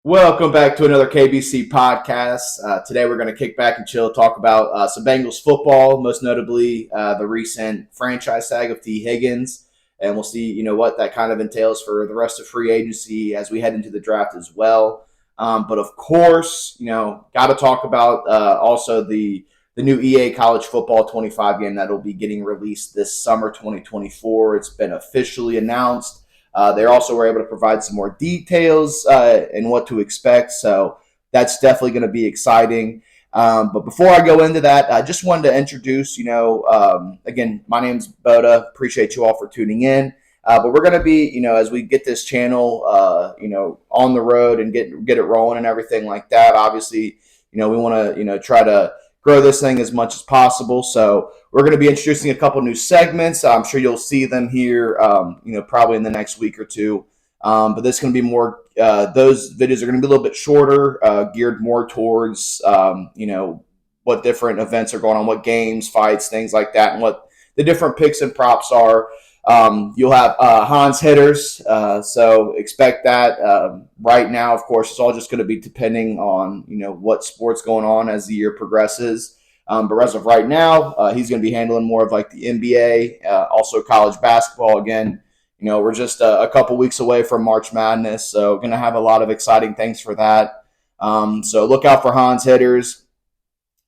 Welcome back to another KBC podcast. Today we're going to kick back and chill, talk about some Bengals football, most notably the recent franchise tag of Higgins, and we'll see, what that kind of entails for the rest of free agency as we head into the draft as well. But of course, got to talk about also the new EA College Football 25 game that'll be getting released this summer 2024. It's been officially announced. They also were able to provide some more details and what to expect. So that's definitely going to be exciting. But before I go into that, I just wanted to introduce, again, my name's Boda. Appreciate you all for tuning in. But we're going to be, as we get this channel, on the road and get it rolling and everything like that. Obviously, we want to, try to grow this thing as much as possible. So we're going to be introducing a couple new segments. I'm sure you'll see them here, probably in the next week or two. But this is going to be more, those videos are going to be a little bit shorter, geared more towards, what different events are going on, what games, fights, things like that, and what the different picks and props are. You'll have Hans hitters, so expect that. Right now, of course, it's all just going to be depending on what sport's going on as the year progresses. But as of right now, he's going to be handling more of like the NBA, also college basketball. Again, we're just a couple weeks away from March Madness, so going to have a lot of exciting things for that. So look out for Hans hitters.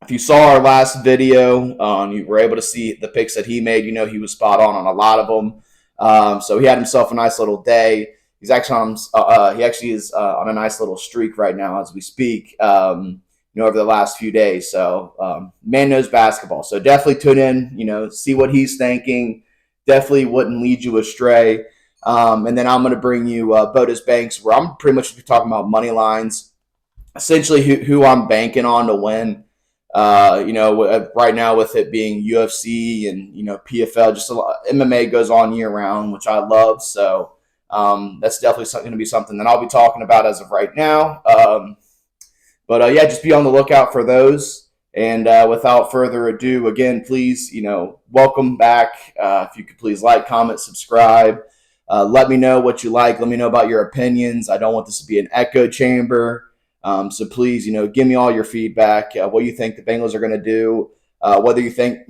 If you saw our last video, you were able to see the picks that he made. He was spot on a lot of them. So he had himself a nice little day. He's actually on. He actually is on a nice little streak right now as we speak. Over the last few days. So man knows basketball. So definitely tune in. See what he's thinking. Definitely wouldn't lead you astray. And then I'm going to bring you Boda's Banks, where I'm pretty much talking about money lines. Essentially, who I'm banking on to win. Right now with it being UFC and PFL, just a lot, MMA goes on year round, which I love. So that's definitely going to be something that I'll be talking about as of right now. But just be on the lookout for those. And without further ado, again, please, welcome back. If you could please like, comment, subscribe. Let me know what you like. Let me know about your opinions. I don't want this to be an echo chamber. So please, give me all your feedback. What you think the Bengals are going to do. Whether you think,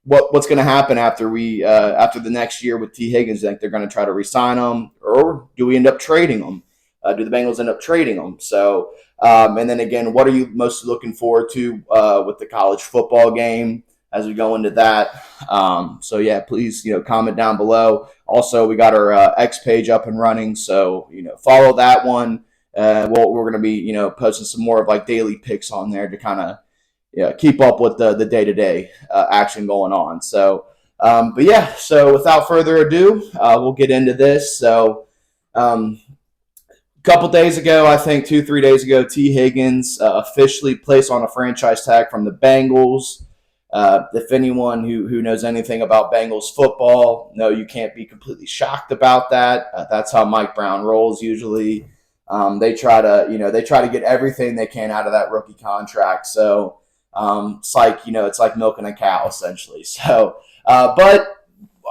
what's going to happen after the next year with Higgins. Think they're going to try to re-sign him, or do we end up trading him? Do the Bengals end up trading him? So, and then again, what are you most looking forward to with the college football game as we go into that? Please, comment down below. Also, we got our X page up and running, so follow that one. We're going to be, posting some more of like daily picks on there to kind of keep up with the day-to-day action going on. So, so without further ado, we'll get into this. So, couple days ago, I think 2-3 days ago, Higgins officially placed on a franchise tag from the Bengals. If anyone who knows anything about Bengals football, no, you can't be completely shocked about that. That's how Mike Brown rolls usually. They try to get everything they can out of that rookie contract. So it's like milking a cow essentially. So, but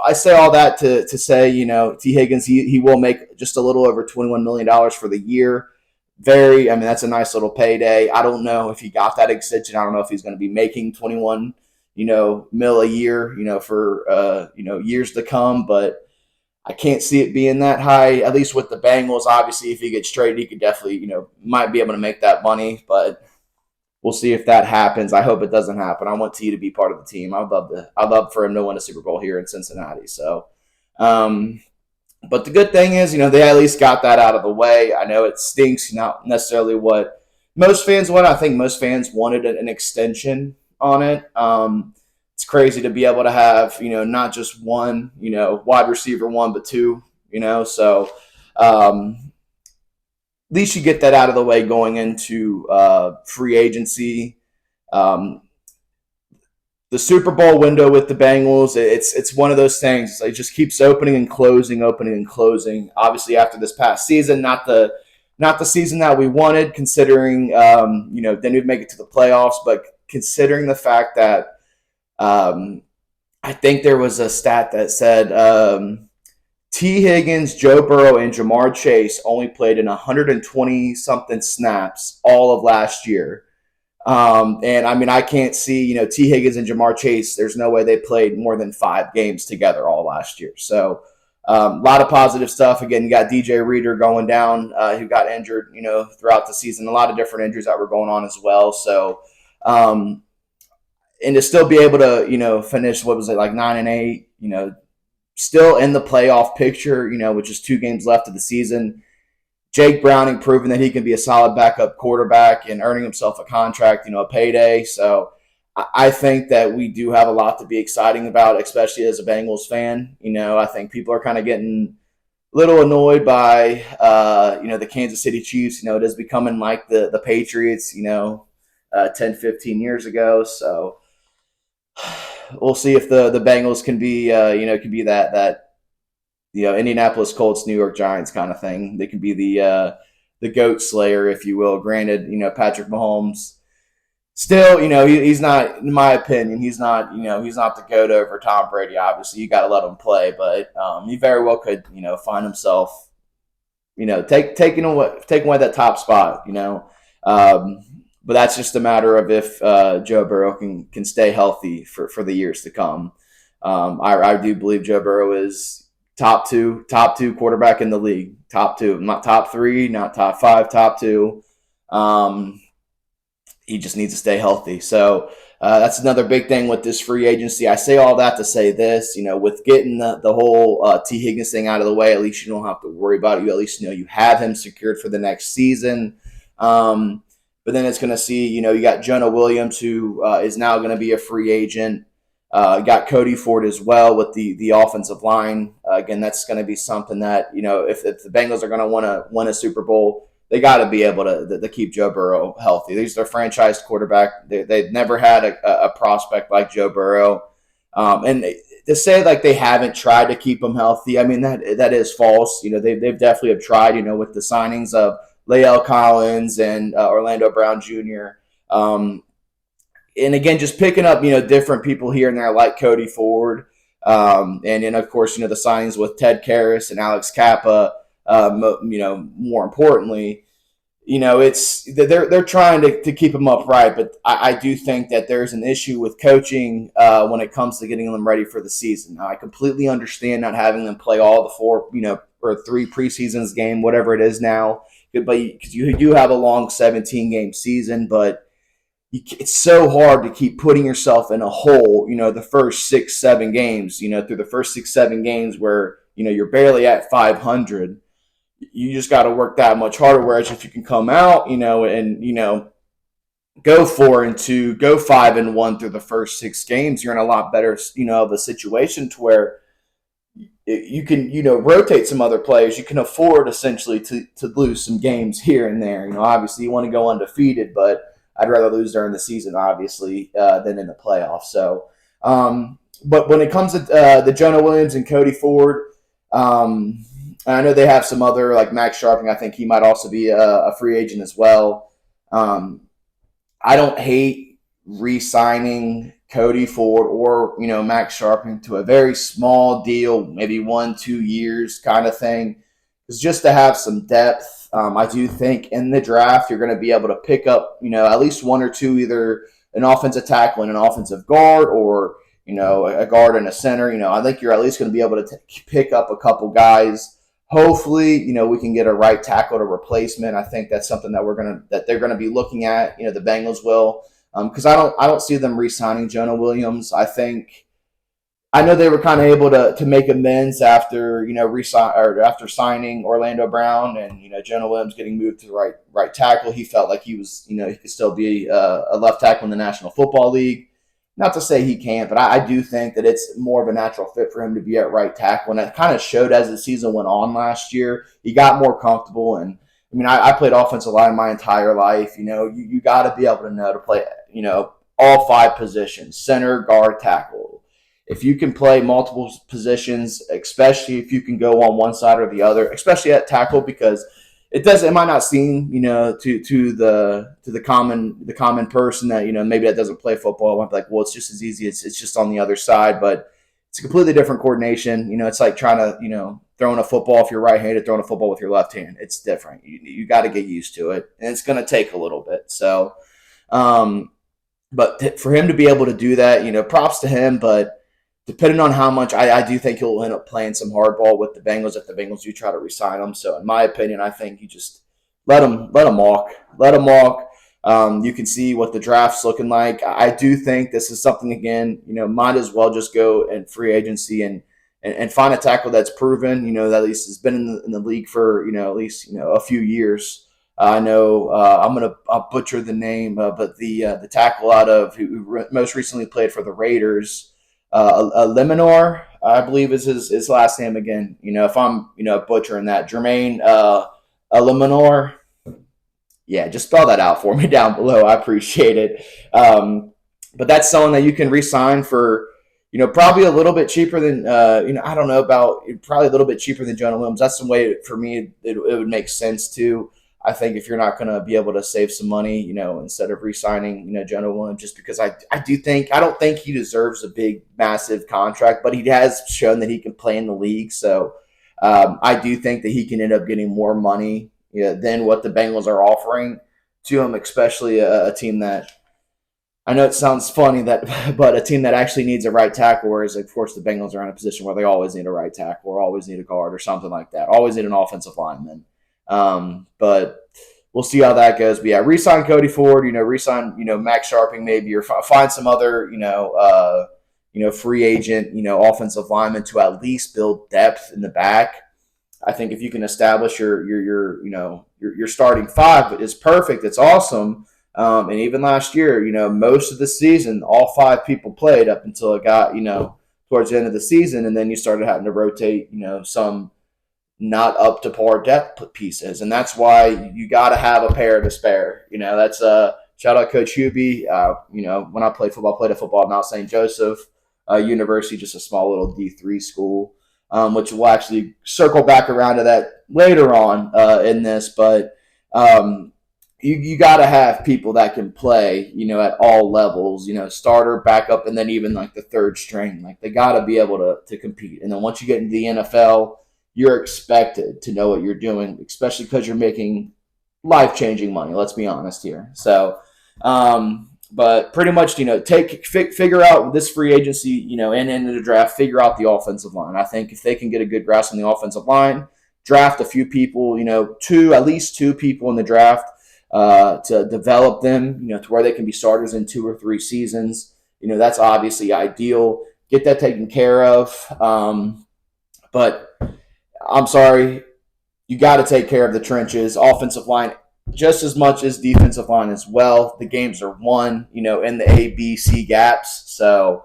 I say all that to say, Higgins, he will make just a little over $21 million for the year. That's a nice little payday. I don't know if he got that extension. I don't know if he's going to be making 21, mil a year, for, years to come, but I can't see it being that high, at least with the Bengals. Obviously, if he gets traded, he could definitely, might be able to make that money, but we'll see if that happens. I hope it doesn't happen. I want T to be part of the team. I'd love for him to win a Super Bowl here in Cincinnati. So, but the good thing is, they at least got that out of the way. I know it stinks, not necessarily what most fans want. I think most fans wanted an extension on it. It's crazy to be able to have, not just one, wide receiver one, but two, so at least you get that out of the way going into free agency. The Super Bowl window with the Bengals, it's one of those things. It just keeps opening and closing, opening and closing. Obviously, after this past season, not the season that we wanted, considering then we'd make it to the playoffs, but considering the fact that I think there was a stat that said T. Higgins, Joe Burrow, and Jamar Chase only played in 120 something snaps all of last year. And I mean, I can't see, T. Higgins and Jamar Chase, there's no way they played more than 5 games together all last year. So, a lot of positive stuff. Again, you got DJ Reader going down, who got injured, throughout the season. A lot of different injuries that were going on as well. So, and to still be able to, finish, what was it, like 9-8, still in the playoff picture, which is 2 games left of the season. Jake Browning proving that he can be a solid backup quarterback and earning himself a contract, a payday. So I think that we do have a lot to be exciting about, especially as a Bengals fan. I think people are kind of getting a little annoyed by, the Kansas City Chiefs. It is becoming like the Patriots, 10, 15 years ago. So we'll see if the Bengals can be, can be that Indianapolis Colts, New York Giants kind of thing. They can be the goat slayer, if you will. Granted, Patrick Mahomes still, he's not, in my opinion, he's not the goat over Tom Brady. Obviously, you got to let him play, but he very well could, find himself, taking away that top spot, but that's just a matter of if Joe Burrow can stay healthy for the years to come. I do believe Joe Burrow is top two quarterback in the league. Top two, not top three, not top five, top two. He just needs to stay healthy. So that's another big thing with this free agency. I say all that to say this, with getting the whole T. Higgins thing out of the way, at least you don't have to worry about it. You at least know you have him secured for the next season. But then it's going to see, you got Jonah Williams, who is now going to be a free agent. Got Cody Ford as well with the offensive line. Again, that's going to be something that, if the Bengals are going to want to win a Super Bowl, they got to be able to keep Joe Burrow healthy. He's their franchise quarterback. They've never had a prospect like Joe Burrow. And to say like they haven't tried to keep him healthy, I mean, that is false. They've definitely have tried, with the signings of Lael Collins and Orlando Brown Jr., and again, just picking up, different people here and there like Cody Ford. And then, of course, the signings with Ted Karras and Alex Kappa, more importantly, they're trying to keep them upright. But I do think that there's an issue with coaching when it comes to getting them ready for the season. Now, I completely understand not having them play all the 4, or 3 preseasons game, whatever it is now. But because you do have a long 17-game season, but it's so hard to keep putting yourself in a hole, the first 6, 7 games, through the first 6, 7 games where, you're barely at 500. You just got to work that much harder. Whereas if you can come out, and, go 4-2, go 5-1 through the first 6 games, you're in a lot better, of a situation to where you can, rotate some other players. You can afford essentially to lose some games here and there. Obviously you want to go undefeated, but I'd rather lose during the season, obviously, than in the playoffs. So, but when it comes to the Jonah Williams and Cody Ford, I know they have some other, like Max Sharping. I think he might also be a free agent as well. I don't hate re-signing Cody Ford or, Max Sharping to a very small deal, maybe 1-2 years kind of thing. It's just to have some depth. I do think in the draft you're going to be able to pick up, at least 1 or 2, either an offensive tackle and an offensive guard, or a guard and a center. I think you're at least going to be able to pick up a couple guys. Hopefully, we can get a right tackle to replacement. I think that's something that they're gonna be looking at. The Bengals will, because I don't see them re-signing Jonah Williams. I know they were kind of able to make amends after after signing Orlando Brown and Jonah Williams getting moved to the right tackle. He felt like he was he could still be a left tackle in the National Football League. Not to say he can't, but I do think that it's more of a natural fit for him to be at right tackle, and it kind of showed as the season went on last year. He got more comfortable, and I mean I played offensive line my entire life. You got to be able to know to play all 5 positions: center, guard, tackle. If you can play multiple positions, especially if you can go on one side or the other, especially at tackle, because it might not seem, to the common person that, maybe that doesn't play football. Might be like, well, it's just as easy. It's just on the other side. But it's a completely different coordination. It's like trying to, throwing a football if you're right-handed, throwing a football with your left hand. It's different. You got to get used to it, and it's going to take a little bit. So, um, but for him to be able to do that, props to him. But depending on how much, I do think he'll end up playing some hardball with the Bengals if the Bengals do try to re-sign him. So, in my opinion, I think you just let him walk, let him walk. You can see what the draft's looking like. I do think this is something, again, might as well just go and free agency and find a tackle that's proven, that at least has been in the league for, at least, a few years. I know I'll butcher the name, but the tackle out of who most recently played for the Raiders, Liminor, I believe is his last name again. If I'm butchering that, Jermaine Liminor. Yeah, just spell that out for me down below. I appreciate it. But that's someone that you can re-sign for, probably a little bit cheaper than, I don't know about, probably a little bit cheaper than Jonah Williams. That's some way for me it would make sense too. I think if you're not going to be able to save some money, instead of re-signing, Jonah Williams, just because I don't think he deserves a big, massive contract, but he has shown that he can play in the league. So I do think that he can end up getting more money than what the Bengals are offering to him, especially a team that, I know it sounds funny but a team that actually needs a right tackle, whereas of course the Bengals are in a position where they always need a right tackle or always need a guard or something like that, always need an offensive lineman. But we'll see how that goes. But yeah, re-sign Cody Ford, re-sign, Max Sharping maybe, or find some other, free agent, offensive lineman to at least build depth in the back. I think if you can establish your starting five, it's perfect. It's awesome. And even last year, most of the season, all five people played up until it got, towards the end of the season, and then you started having to rotate, some not up to par depth pieces, and that's why you got to have a pair to spare. That's shout out Coach Hubie. When I played a football at Mount St. Joseph University, just a small little D3 school. Which we'll actually circle back around to that later on in this. But you got to have people that can play, at all levels, starter, backup, and then even like the third string. Like they got to be able to compete. And then once you get into the NFL, you're expected to know what you're doing, especially because you're making life-changing money. Let's be honest here. So, but pretty much, figure out this free agency, and into the draft, figure out the offensive line. I think if they can get a good grasp on the offensive line, draft a few people, at least two people in the draft to develop them, to where they can be starters in 2 or 3 seasons. That's obviously ideal. Get that taken care of. But I'm sorry, you got to take care of the trenches, offensive line, just as much as defensive line as well. The games are won, in the A, B, C gaps. So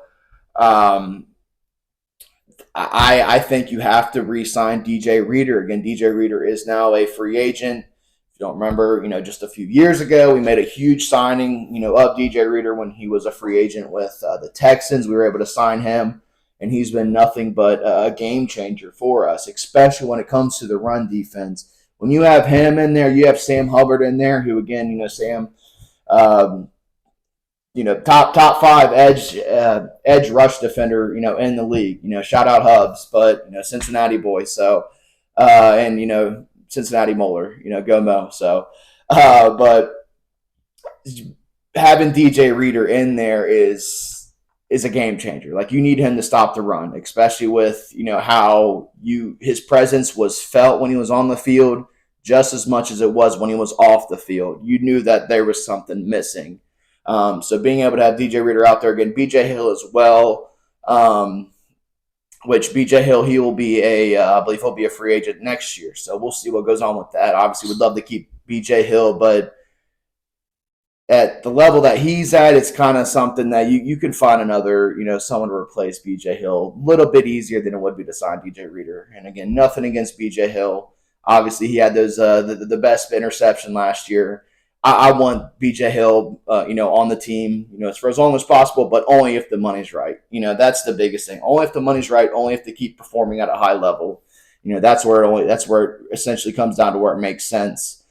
I think you have to re-sign DJ Reader. Again, DJ Reader is now a free agent. If you don't remember, just a few years ago, we made a huge signing, of DJ Reader when he was a free agent with the Texans. We were able to sign him, and he's been nothing but a game changer for us, especially when it comes to the run defense. When you have him in there, you have Sam Hubbard in there, who again, Sam, top 5 edge rush defender, in the league. Shout out Hubs, but Cincinnati boy. So, and Cincinnati Moeller, go Mo. So, but having DJ Reader in there is a game changer. Like you need him to stop the run, especially with how his presence was felt when he was on the field just as much as it was when he was off the field. You knew that there was something missing. So being able to have DJ Reader out there again, BJ Hill as well, which BJ Hill, he will be I believe he'll be a free agent next year. So we'll see what goes on with that. Obviously, we'd love to keep BJ Hill, but at the level that he's at, it's kind of something that you can find another, someone to replace BJ Hill a little bit easier than it would be to sign DJ Reader. And again, nothing against BJ Hill. Obviously, he had those the best interception last year. I want BJ Hill, on the team, for as long as possible, but only if the money's right. That's the biggest thing. Only if the money's right. Only if they keep performing at a high level. That's where it essentially comes down to where it makes sense.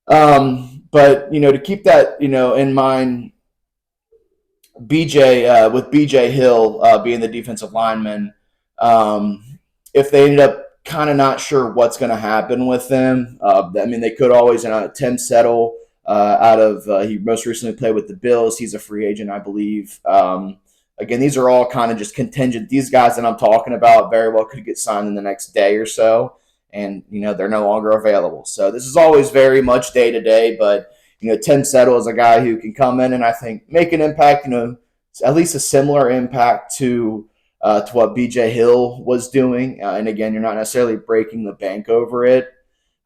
But to keep that, in mind, with BJ Hill being the defensive lineman, um, if they ended up kind of not sure what's going to happen with them, I mean, they could always Tim Settle out of he most recently played with the Bills. He's a free agent, I believe. Again, these are all kind of just contingent. These guys that I'm talking about very well could get signed in the next day or so, and they're no longer available. So this is always very much day to day, but Tim Settle is a guy who can come in and I think make an impact, at least a similar impact to what BJ Hill was doing. And again, you're not necessarily breaking the bank over it.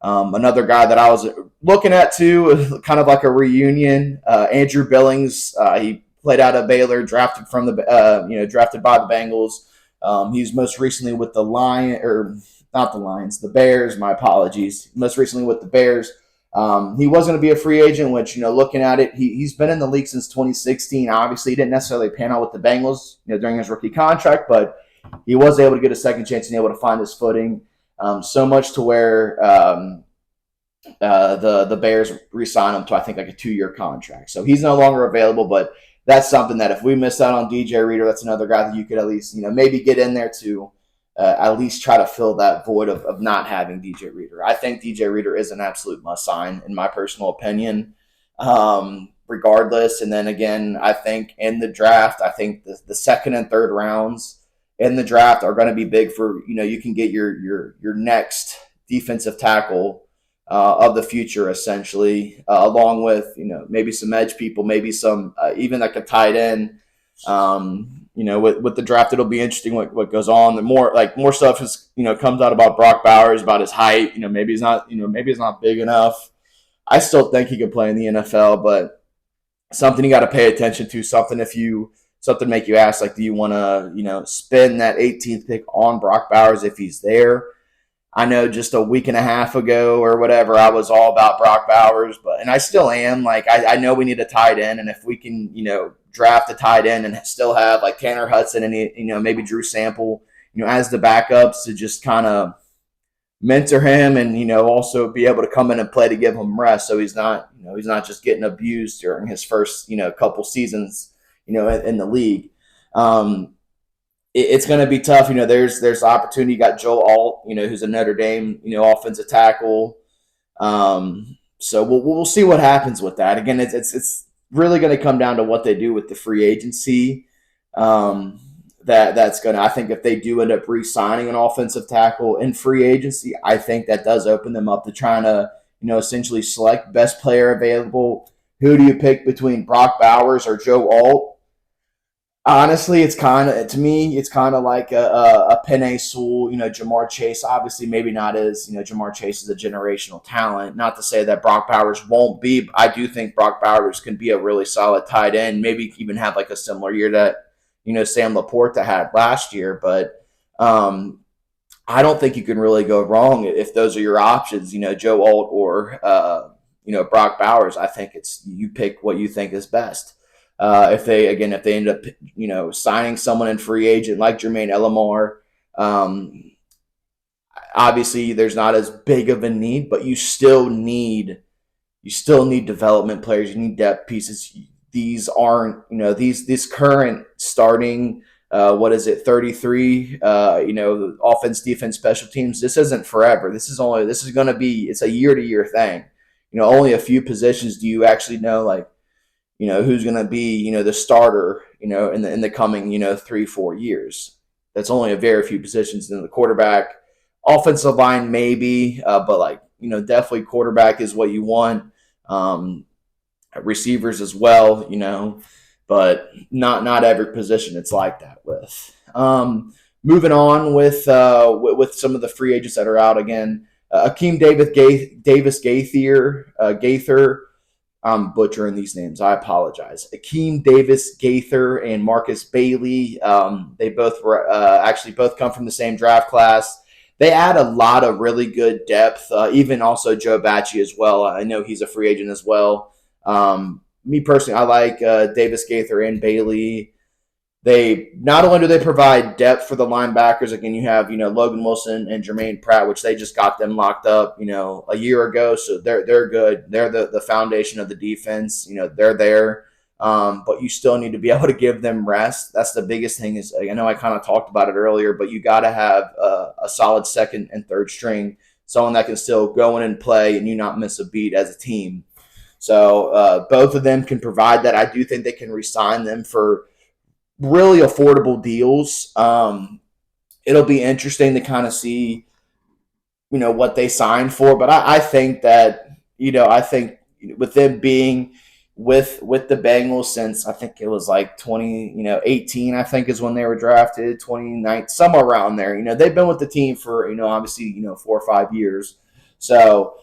Another guy that I was looking at too, kind of like a reunion, Andrew Billings. He played out of Baylor, drafted from drafted by the Bengals. He's most recently with the not the Lions, the Bears. My apologies. Most recently with the Bears. He was going to be a free agent, which, looking at it, he's been in the league since 2016. Obviously, he didn't necessarily pan out with the Bengals, during his rookie contract, but he was able to get a second chance and able to find his footing. So much to where the Bears re-signed him to, I think, like a 2-year contract. So he's no longer available, but that's something that if we miss out on DJ Reader, that's another guy that you could at least, maybe get in there to at least try to fill that void of not having DJ Reader. I think DJ Reader is an absolute must sign, in my personal opinion, regardless. And then again, I think in the draft, I think the second and third rounds in the draft are going to be big for, you can get your next defensive tackle of the future, essentially, along with, maybe some edge people, maybe some, even like a tight end. With the draft, it'll be interesting what goes on. The more stuff is, comes out about Brock Bowers, about his height. Maybe he's not big enough. I still think he could play in the NFL, but something you got to pay attention to. Something make you ask, like, do you want to, spend that 18th pick on Brock Bowers if he's there? I know just a week and a half ago or whatever, I was all about Brock Bowers, and I still am. Like, I know we need a tight end, and if we can, draft a tight end and still have like Tanner Hudson and maybe Drew Sample, as the backups to just kind of mentor him and also be able to come in and play to give him rest, so he's not just getting abused during his first couple seasons in the league. It's going to be tough. There's opportunity. You got Joe Alt, who's a Notre Dame, offensive tackle. So we'll see what happens with that. Again, it's really going to come down to what they do with the free agency. That's going to, I think if they do end up re-signing an offensive tackle in free agency, I think that does open them up to trying to, essentially select best player available. Who do you pick between Brock Bowers or Joe Alt? Honestly, it's kind of like a Penei Sewell, Jamar Chase. Obviously, maybe not as, Jamar Chase is a generational talent. Not to say that Brock Bowers won't be. I do think Brock Bowers can be a really solid tight end. Maybe even have like a similar year that, Sam Laporta had last year. But I don't think you can really go wrong if those are your options, Joe Alt or, Brock Bowers. I think you pick what you think is best. If they end up, signing someone in free agent like Jermaine Elamar, obviously there's not as big of a need, but you still need development players. You need depth pieces. These aren't, these current starting, 33, offense, defense, special teams. This isn't forever. This is going to be, it's a year to year thing. Only a few positions do you actually know, like, who's going to be, the starter, in the coming, 3-4 years. That's only a very few positions. In the quarterback, offensive line, maybe, but definitely quarterback is what you want. Receivers as well, but not every position it's like that with. Moving on with some of the free agents that are out again. Akeem Davis Gaither. I'm butchering these names. I apologize. Akeem Davis Gaither and Marcus Bailey. They both were actually both come from the same draft class. They add a lot of really good depth. Even also Joe Bacci as well. I know he's a free agent as well. Me personally, I like Davis Gaither and Bailey. They not only do they provide depth for the linebackers. Again, you have Logan Wilson and Jermaine Pratt, which they just got them locked up a year ago. So they're good. They're the foundation of the defense. They're there. but you still need to be able to give them rest. That's the biggest thing. Is I know I kind of talked about it earlier, but you got to have a solid second and third string, someone that can still go in and play and you not miss a beat as a team. So both of them can provide that. I do think they can re-sign them for really affordable deals. It'll be interesting to kind of see, what they signed for. But I think that, I think with them being with the Bengals since I think it was like 18, I think is when they were drafted, 29, somewhere around there. They've been with the team for, obviously, 4 or 5 years. So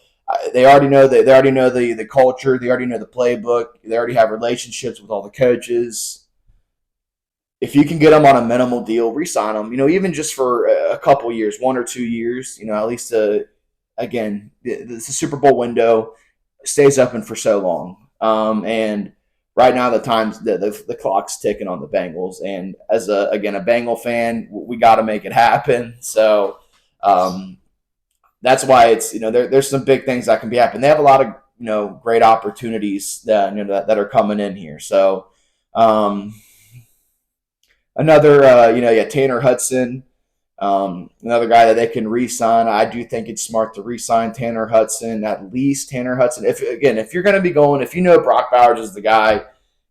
they already know that they already know the culture, they already know the playbook, they already have relationships with all the coaches. If you can get them on a minimal deal, re-sign them. Even just for a couple years, 1 or 2 years. At least again, the Super Bowl window stays open for so long, and right now the clock's ticking on the Bengals. And as a Bengal fan, we got to make it happen. So that's why it's there's some big things that can be happening. They have a lot of great opportunities that are coming in here. So. Another, Tanner Hudson, another guy that they can re-sign. I do think it's smart to re-sign Tanner Hudson, at least Tanner Hudson. If you're going to be going, if Brock Bowers is the guy,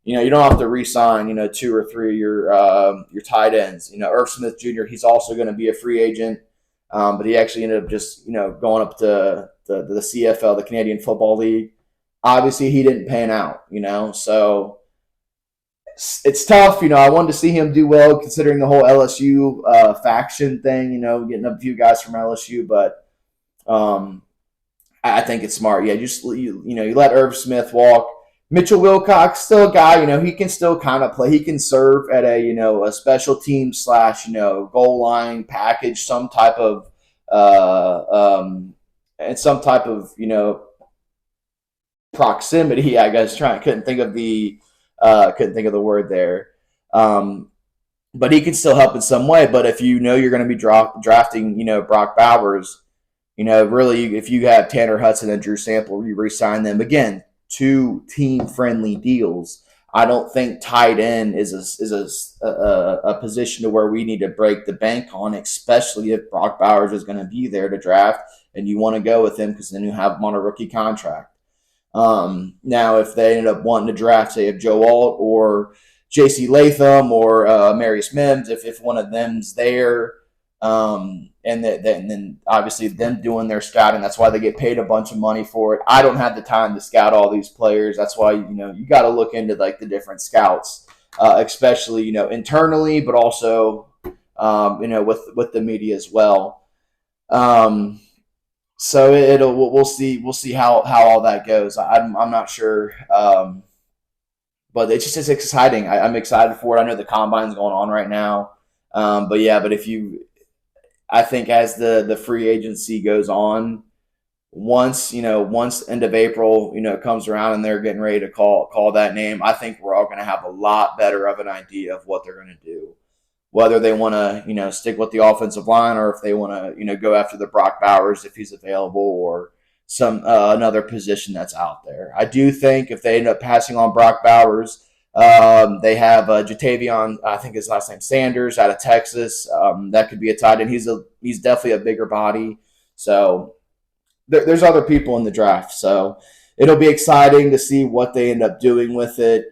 you don't have to re-sign, 2 or 3 of your tight ends. Irv Smith Jr., he's also going to be a free agent, but he actually ended up just, going up to the CFL, the Canadian Football League. Obviously, he didn't pan out, so it's tough. I wanted to see him do well considering the whole LSU faction thing, getting a few guys from LSU, but I think it's smart. Yeah, just you let Irv Smith walk. Mitchell Wilcox, still a guy, he can still kind of play. He can serve at a special team / goal line package, some type of and some type of proximity, I guess. Couldn't think of the word there. But he can still help in some way. But if you're going to be drafting, Brock Bowers, really, if you have Tanner Hudson and Drew Sample, you re-sign them. Again, 2 team-friendly deals. I don't think tight end is a position to where we need to break the bank on, especially if Brock Bowers is going to be there to draft and you want to go with him because then you have him on a rookie contract. Now, if they ended up wanting to draft, say, if Joe Alt or J.C. Latham or Marius Mims, if one of them's there, and then obviously them doing their scouting, that's why they get paid a bunch of money for it. I don't have the time to scout all these players. That's why you got to look into like the different scouts, especially internally, but also with the media as well. So we'll see how all that goes. I'm not sure, but it's exciting. I'm excited for it. I know the combine's going on right now, but I think as the free agency goes on, once end of April comes around and they're getting ready to call that name, I think we're all going to have a lot better of an idea of what they're going to do. Whether they want to, stick with the offensive line or if they want to, go after the Brock Bowers if he's available or some another position that's out there. I do think if they end up passing on Brock Bowers, they have Jatavion, I think his last name Sanders, out of Texas. That could be a tight end. He's definitely a bigger body. So there's other people in the draft. So it'll be exciting to see what they end up doing with it.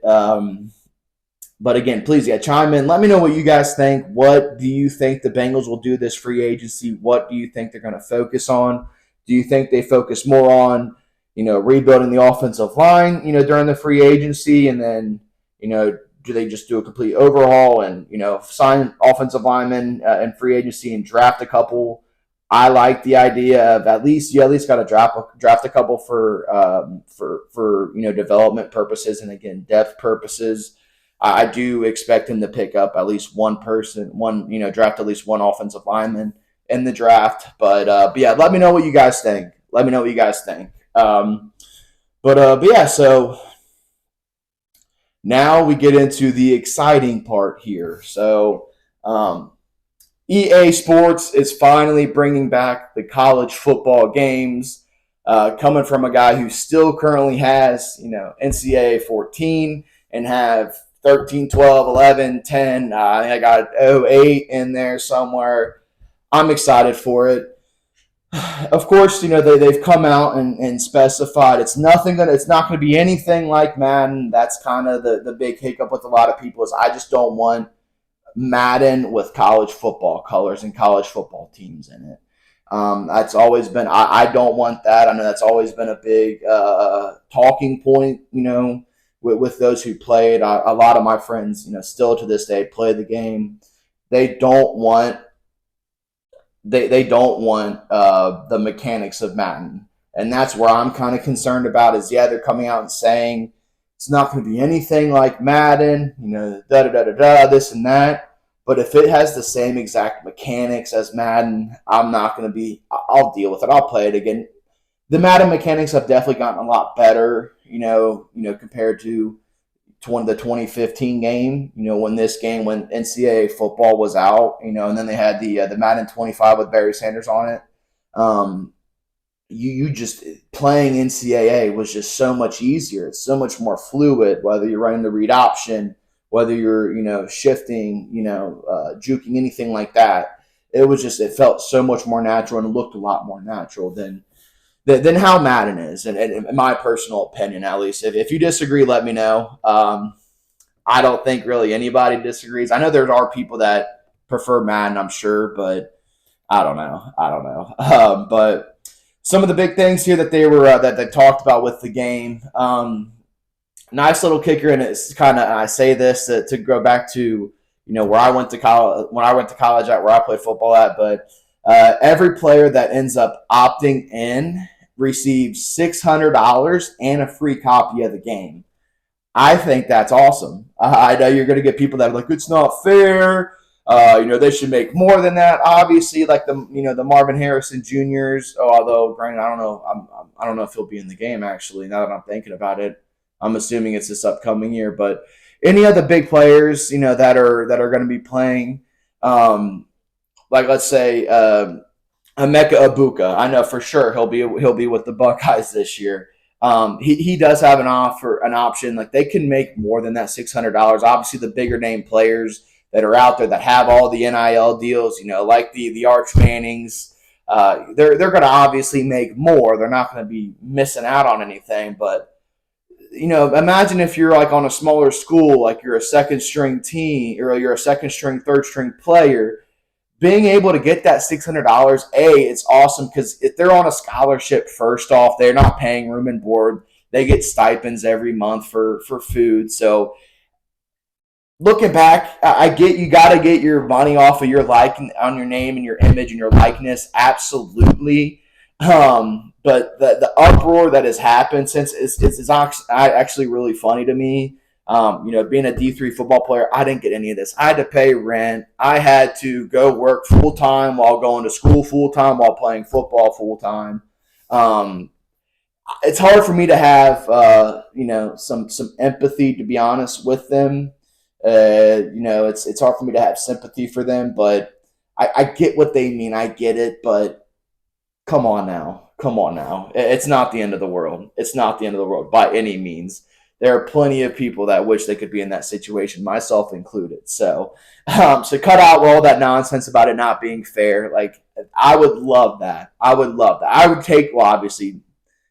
But again, please, chime in. Let me know what you guys think. What do you think the Bengals will do this free agency? What do you think they're going to focus on? Do you think they focus more on, rebuilding the offensive line, during the free agency? And then, do they just do a complete overhaul and, sign offensive linemen in free agency and draft a couple? I like the idea of at least got to draft a couple for development purposes and, again, depth purposes. I do expect him to pick up at least draft at least one offensive lineman in the draft. But yeah, let me know what you guys think. So now we get into the exciting part here. So EA Sports is finally bringing back the college football games, coming from a guy who still currently has, NCAA 14. and have 13, 12, 11, 10. I think I got 08 in there somewhere. I'm excited for it. Of course, they've come out and specified it's not gonna be anything like Madden. That's kind of the big hiccup with a lot of people is I just don't want Madden with college football colors and college football teams in it. That's always been I don't want that. I know that's always been a big talking point, with those who played. A lot of my friends, still to this day play the game. They don't want they don't want the mechanics of Madden, and that's where I'm kind of concerned about. Is they're coming out and saying it's not going to be anything like Madden, da da da da da, this and that. But if it has the same exact mechanics as Madden, I'm not going to be. I'll deal with it. I'll play it again. The Madden mechanics have definitely gotten a lot better, compared to the 2015 game, when NCAA football was out, and then they had the Madden 25 with Barry Sanders on it. You just playing NCAA was just so much easier. It's so much more fluid, whether you're running the read option, whether you're, shifting, juking, anything like that. It felt so much more natural and looked a lot more natural than how Madden is, and in my personal opinion, at least. If you disagree, let me know. I don't think really anybody disagrees. I know there are people that prefer Madden, I'm sure, but I don't know. But some of the big things here that they talked about with the game. Nice little kicker, and it's kind of, I say this to go back to where I went to college, where I played football at, but every player that ends up opting in receives $600 and a free copy of the game. I think that's awesome. I know you're going to get people that are like, it's not fair. They should make more than that. Obviously, like the Marvin Harrison Juniors. Although, granted, I don't know. I don't know if he'll be in the game. Actually, now that I'm thinking about it, I'm assuming it's this upcoming year. But any of the big players, that are going to be playing, like let's say Emeka Ibuka. I know for sure he'll be with the Buckeyes this year. He does have an option. Like they can make more than that $600. Obviously, the bigger name players that are out there that have all the NIL deals, like the Arch Mannings, they're going to obviously make more. They're not going to be missing out on anything. But imagine if you're like on a smaller school, like you're a second string team, or you're a second string, third string player. Being able to get that $600, it's awesome because if they're on a scholarship, first off, they're not paying room and board. They get stipends every month for food. So looking back, I get you got to get your money off of your on your name and your image and your likeness, absolutely. But the uproar that has happened since is actually really funny to me. Being a D3 football player, I didn't get any of this. I had to pay rent. I had to go work full time while going to school full time while playing football full time. It's hard for me to have some empathy, to be honest, with them. It's hard for me to have sympathy for them, but I get what they mean. I get it, but come on now. It's not the end of the world. It's not the end of the world by any means. There are plenty of people that wish they could be in that situation, myself included. So cut out all that nonsense about it not being fair. Like, I would love that. I would take, well, obviously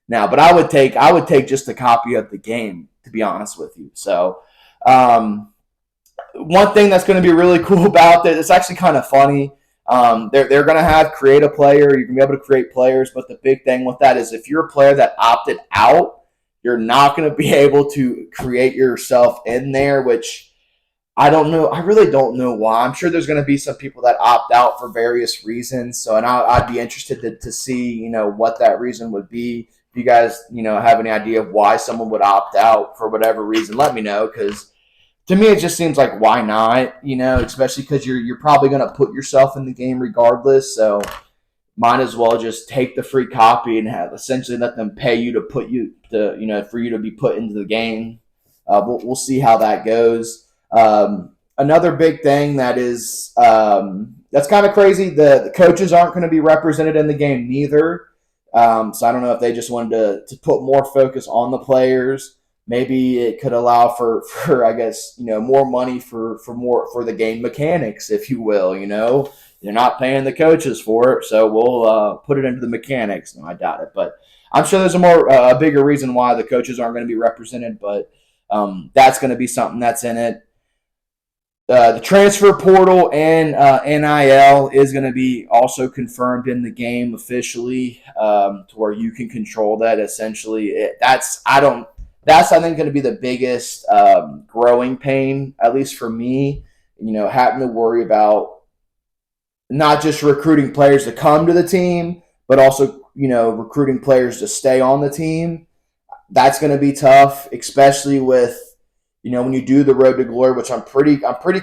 now, but I would take just a copy of the game, to be honest with you. So one thing that's going to be really cool about it, it's actually kind of funny. They're going to create a player. You're going to be able to create players, but the big thing with that is if you're a player that opted out, you're not going to be able to create yourself in there, which I don't know. I really don't know why. I'm sure there's going to be some people that opt out for various reasons. So, and I'd be interested to see, what that reason would be. If you guys, have any idea of why someone would opt out for whatever reason, let me know. Because to me, it just seems like, why not? Especially because you're probably going to put yourself in the game regardless. So might as well just take the free copy and essentially let them pay you for you to be put into the game. We'll see how that goes. Another big thing that is that's kind of crazy. The coaches aren't going to be represented in the game neither. So I don't know if they just wanted to put more focus on the players. maybe it could allow for I guess more money for the game mechanics, if you will. They're not paying the coaches for it, so we'll put it into the mechanics. No, I doubt it, but I'm sure there's a bigger reason why the coaches aren't going to be represented, but that's going to be something that's in it. The transfer portal and NIL is going to be also confirmed in the game officially, to where you can control that. Essentially, that's I think going to be the biggest growing pain, at least for me. Having to worry about not just recruiting players to come to the team, but also recruiting players to stay on the team. That's going to be tough, especially with when you do the road to glory, which I'm pretty confident. I'm pretty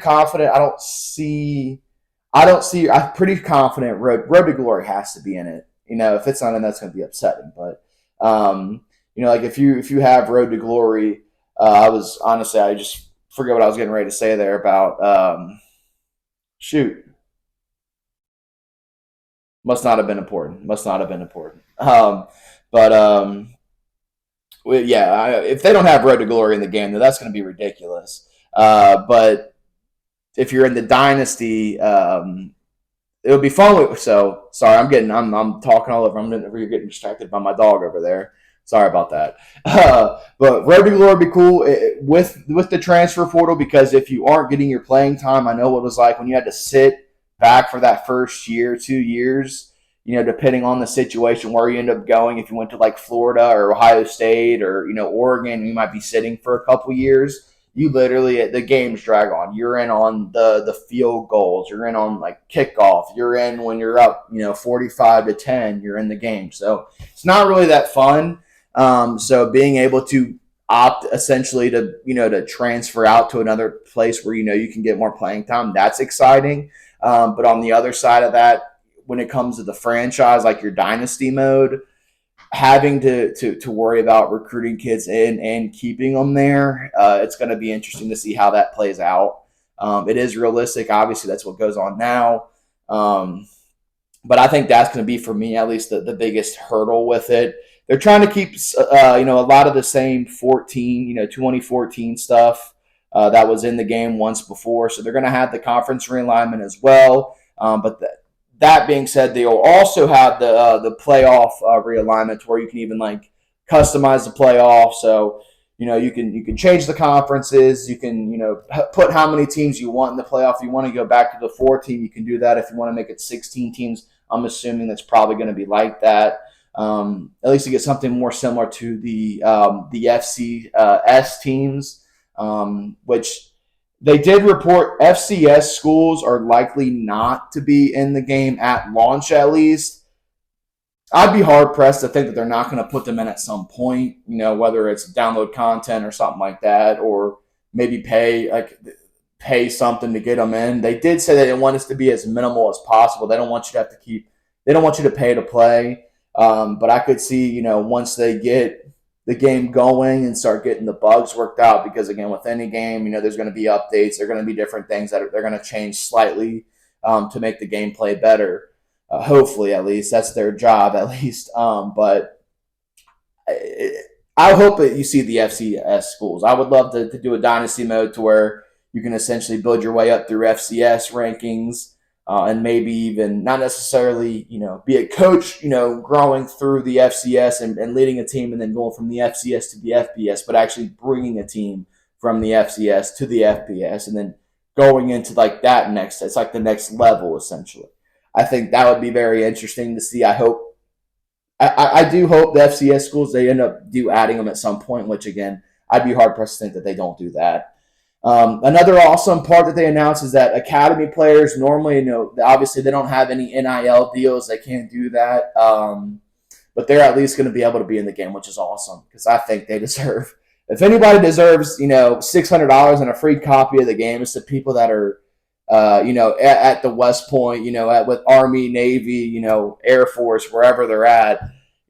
confident road to glory has to be in it. If it's not in, that's going to be upsetting. But like if you have road to glory, I just forget what I was getting ready to say there about shoot. Must not have been important. Must not have been important. But well, yeah, if they don't have road to glory in the game, then that's going to be ridiculous. But if you're in the dynasty, it would be fun. So sorry, I'm talking all over. You're getting distracted by my dog over there. Sorry about that. But road to glory would be cool with the transfer portal, because if you aren't getting your playing time, I know what it was like when you had to sit back for that first year, 2 years. Depending on the situation where you end up going. If you went to like Florida or Ohio State or Oregon, you might be sitting for a couple years. You literally, the games drag on. You're in on the field goals. You're in on like kickoff. You're in when you're up 45-10. You're in the game, so it's not really that fun. So being able to opt essentially to transfer out to another place where you can get more playing time, that's exciting. But on the other side of that, when it comes to the franchise, like your dynasty mode, having to worry about recruiting kids in and keeping them there, it's going to be interesting to see how that plays out. It is realistic. Obviously, that's what goes on now. But I think that's going to be, for me at least, the biggest hurdle with it. They're trying to keep a lot of the same 2014 stuff that was in the game once before. So they're going to have the conference realignment as well. But that being said, they'll also have the playoff realignment, where you can even like customize the playoff. So you can change the conferences. You can put how many teams you want in the playoff. If you want to go back to the 4 team, you can do that. If you want to make it 16 teams, I'm assuming that's probably going to be like that. At least to get something more similar to the FCS teams, which they did report FCS schools are likely not to be in the game at launch, at least. I'd be hard-pressed to think that they're not going to put them in at some point, whether it's download content or something like that, or maybe pay something to get them in. They did say that they want us to be as minimal as possible. They don't want you to pay to play. But I could see, once they get the game going and start getting the bugs worked out, because again, with any game, there's going to be updates. There are going to be different things that they're going to change slightly to make the gameplay better. Hopefully, at least that's their job, at least. But I hope that you see the FCS schools. I would love to do a dynasty mode to where you can essentially build your way up through FCS rankings. And maybe even not necessarily, be a coach, growing through the FCS and leading a team and then going from the FCS to the FBS, but actually bringing a team from the FCS to the FBS and then going into like that next, it's like the next level essentially. I think that would be very interesting to see. I do hope the FCS schools, they end up adding them at some point, which again, I'd be hard pressed to think that they don't do that. Another awesome part that they announced is that academy players normally, obviously they don't have any NIL deals. They can't do that. But they're at least going to be able to be in the game, which is awesome because I think they deserve, if anybody deserves, $600 and a free copy of the game, it's the people that are, at the West Point, with Army, Navy, Air Force, wherever they're at.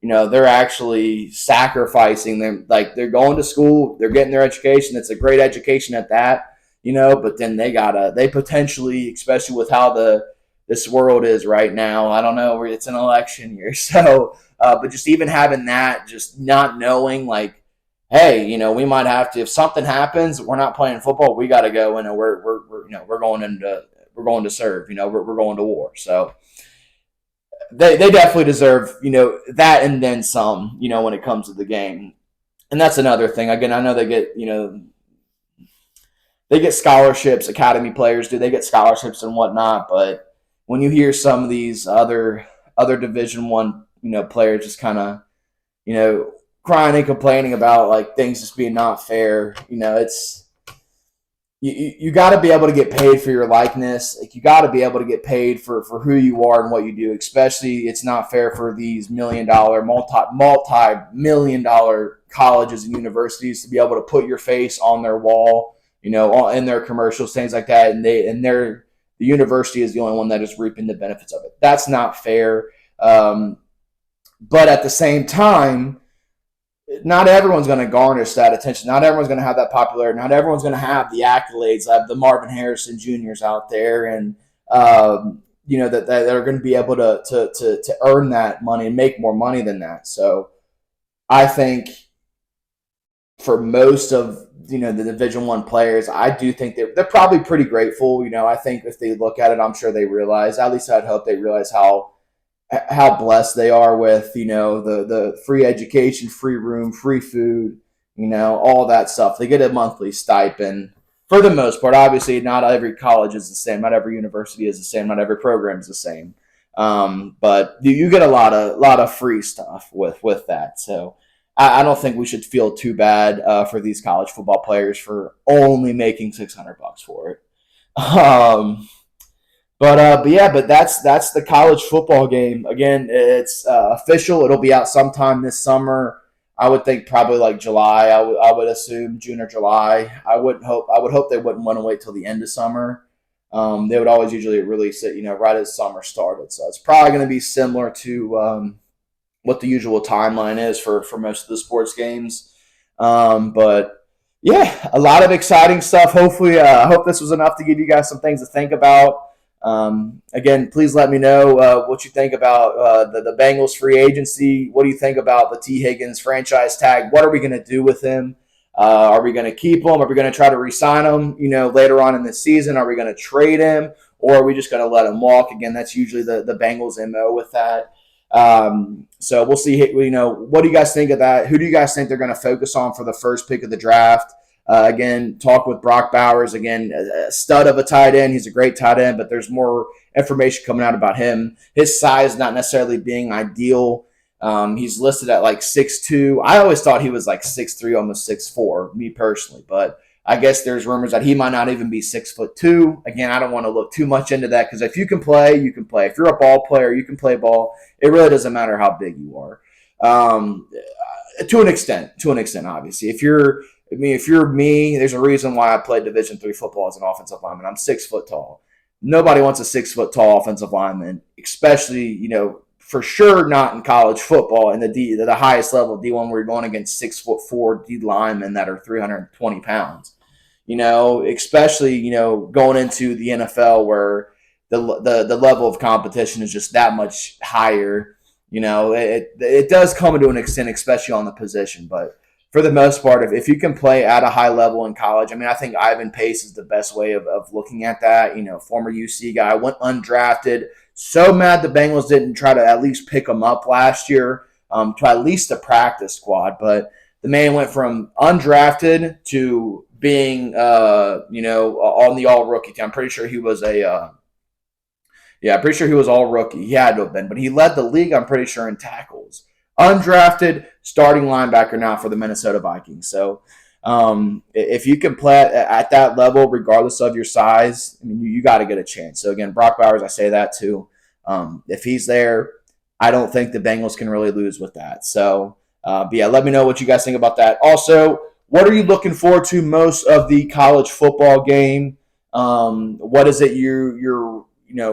They're actually sacrificing them. Like they're going to school, they're getting their education. It's a great education at that, but then they potentially, especially with how this world is right now, I don't know, it's an election year. So, but just even having that, just not knowing, like, hey, we might have to, if something happens, we're not playing football, we got to go in and we're going into, we're going to serve, we're going to war. So they definitely deserve, that and then some, when it comes to the game. And that's another thing. Again, I know they get scholarships, academy players do, they get scholarships and whatnot, but when you hear some of these other Division 1, players just kind of, crying and complaining about like things just being not fair, it's you got to be able to get paid for your likeness. Like, you got to be able to get paid for who you are and what you do. Especially, it's not fair for these multi-million dollar colleges and universities to be able to put your face on their wall, in their commercials, things like that, and the university is the only one that is reaping the benefits of it. That's not fair. But at the same time, not everyone's going to garnish that attention. Not everyone's going to have that popularity. Not everyone's going to have the accolades of the Marvin Harrison Juniors out there, and that are going to be able to earn that money and make more money than that. So I think for most of the Division 1 players, I do think they're probably pretty grateful. I think if they look at it, I'm sure they realize. At least I'd hope they realize how blessed they are with, the free education, free room, free food, all that stuff. They get a monthly stipend for the most part. Obviously, not every college is the same. Not every university is the same. Not every program is the same. But you get a lot of free stuff with that. So I don't think we should feel too bad for these college football players for only making $600 for it. But that's the college football game. Again, it's official. It'll be out sometime this summer. I would think probably like July. I would assume June or July. I would hope they wouldn't want to wait till the end of summer. They would always usually release it, right as summer started. So it's probably going to be similar to what the usual timeline is for most of the sports games. But yeah, a lot of exciting stuff. Hopefully, I hope this was enough to give you guys some things to think about. Again, please let me know what you think about the Bengals free agency. What do you think about the T. Higgins franchise tag? What are we going to do with him? Are we going to keep him? Are we going to try to re-sign him, later on in the season? Are we going to trade him? Or are we just going to let him walk? Again, that's usually the Bengals' MO with that. So we'll see. What do you guys think of that? Who do you guys think they're going to focus on for the first pick of the draft? Again, talk with Brock Bowers. Again, a stud of a tight end. He's a great tight end, but there's more information coming out about him. His size not necessarily being ideal. He's listed at like 6'2". I always thought he was like 6'3", almost 6'4", me personally. But I guess there's rumors that he might not even be 6'2". Again, I don't want to look too much into that because if you can play, you can play. If you're a ball player, you can play ball. It really doesn't matter how big you are. To an extent, obviously. If you're me, there's a reason why I played Division 3 football as an offensive lineman. I'm 6 foot tall. Nobody wants a 6 foot tall offensive lineman, especially, for sure not in college football and the highest level D1 where you're going against 6'4" D linemen that are 320 pounds. Especially, going into the NFL where the level of competition is just that much higher. It does come to an extent, especially on the position, but for the most part, if you can play at a high level in college, I think Ivan Pace is the best way of looking at that. Former UC guy, went undrafted. So mad the Bengals didn't try to at least pick him up last year to at least the practice squad. But the man went from undrafted to being, on the all-rookie team. I'm pretty sure he was all rookie. He had to have been. But he led the league, I'm pretty sure, in tackles. Undrafted starting linebacker now for the Minnesota Vikings. So if you can play at that level, regardless of your size, you got to get a chance. So again, Brock Bowers, I say that too. If he's there, I don't think the Bengals can really lose with that. So, but yeah, let me know what you guys think about that. Also, what are you looking forward to most of the college football game? What is it you're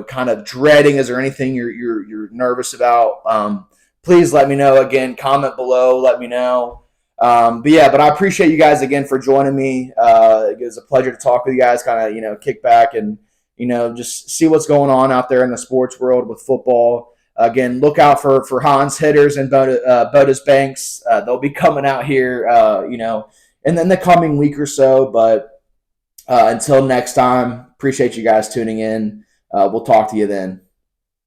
kind of dreading? Is there anything you're nervous about? Please let me know. Again, comment below. Let me know. But I appreciate you guys again for joining me. It was a pleasure to talk with you guys, kind of, kick back and, just see what's going on out there in the sports world with football. Again, look out for Hans hitters and Bodas Banks. They'll be coming out here, in the coming week or so. But until next time, appreciate you guys tuning in. We'll talk to you then.